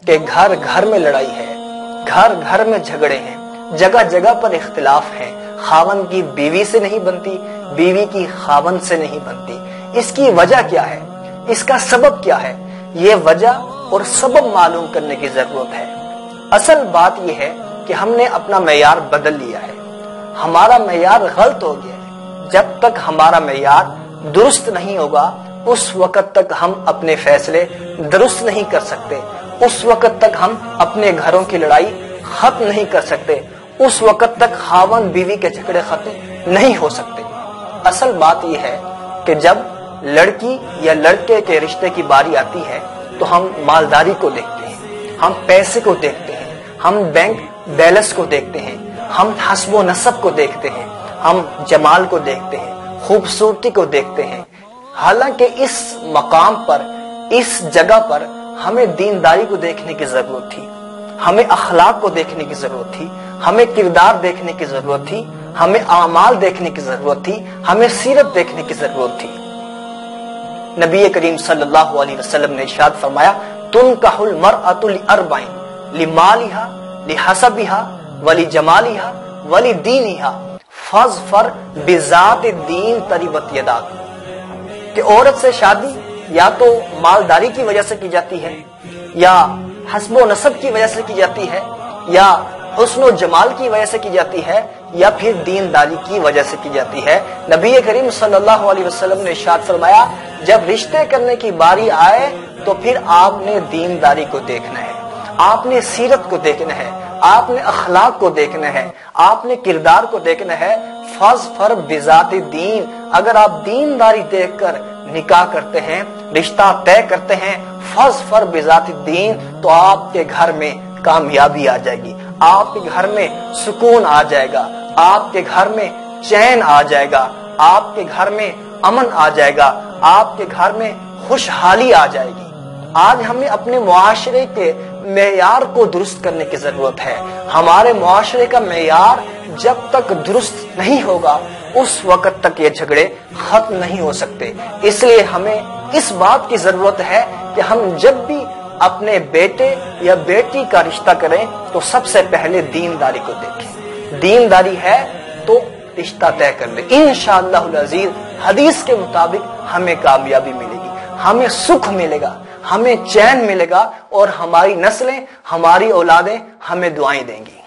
کہ घर घर में लड़ाई है, घर घर में झगड़े हैं, जगह जगह पर इख्तिलाफ है। खावन की बीवी से नहीं बनती, बीवी की खावन से नहीं बनती। इसकी वजह क्या है, इसका सबब क्या है, ये वजह और सबब मालूम करने की जरूरत है। असल बात यह है कि हमने अपना मेयार बदल लिया है, हमारा मेयार गलत हो गया है। जब तक हमारा मेयार दुरुस्त नहीं होगा उस वक्त तक हम अपने फैसले दुरुस्त नहीं कर सकते, उस वक्त तक हम अपने घरों की लड़ाई खत्म नहीं कर सकते, उस वक्त तक खावन बीवी के झगड़े खत्म नहीं हो सकते। असल बात यह है कि जब लड़की या लड़के के रिश्ते की बारी आती है तो हम मालदारी को देखते हैं, हम पैसे को देखते हैं, हम बैंक बैलेंस को देखते हैं, हम हस्बो नसब को देखते हैं, हम जमाल को देखते हैं, खूबसूरती को देखते हैं। हालांकि इस मकाम पर, इस जगह पर हमें दीनदारी को देखने की जरूरत थी, हमें अखलाक को देखने की जरूरत थी, हमें किरदार देखने की जरूरत थी, हमें आमाल देखने की जरूरत थी, हमें सीरत देखने की जरूरत थी। नबी करीम सल्लल्लाहु अलैहि वसल्लम ने इरशाद फरमाया, तुनकाहुल मरअतु लिअरबाइन, लिमालिहा, लिहसबिहा, वली जमालिहा, वली दीनिहा, फज़फर बिज़ाति दीन तरिबत यदाक। कि औरत से शादी या तो मालदारी की वजह से की जाती है, या हस्बो नसब की वजह से की जाती है, या हुस्नो जमाल की वजह से की जाती है, या फिर दीनदारी की वजह से की जाती है। नबी करीम सल्लल्लाहु अलैहि वसल्लम ने इरशाद फरमाया, जब रिश्ते करने की बारी आए तो फिर आपने दीनदारी को देखना है, आपने सीरत को देखना है, आपने अखलाक को देखना है, आपने किरदार को देखना है। फज़फर बिज़ाति दीन, अगर आप दीनदारी देखकर निकाह करते हैं, रिश्ता तय करते हैं, फज़फर बिज़ाति दीन, तो आपके घर में कामयाबी आ जाएगी, आपके घर में सुकून आ जाएगा, आपके घर में चैन आ जाएगा, आपके घर में अमन आ जाएगा, आपके घर में खुशहाली आ जाएगी। आज हमें अपने मुआशरे के मेयार को दुरुस्त करने की जरूरत है। हमारे मुआशरे का मेयार जब तक दुरुस्त नहीं होगा उस वक्त तक ये झगड़े खत्म नहीं हो सकते। इसलिए हमें इस बात की जरूरत है कि हम जब भी अपने बेटे या बेटी का रिश्ता करें तो सबसे पहले दीनदारी को देखें। दीनदारी है तो रिश्ता तय कर ले, इंशाअल्लाहुल अज़ीज़ हदीस के मुताबिक हमें कामयाबी मिलेगी, हमें सुख मिलेगा, हमें चैन मिलेगा और हमारी नस्लें, हमारी औलादें हमें दुआएं देंगी।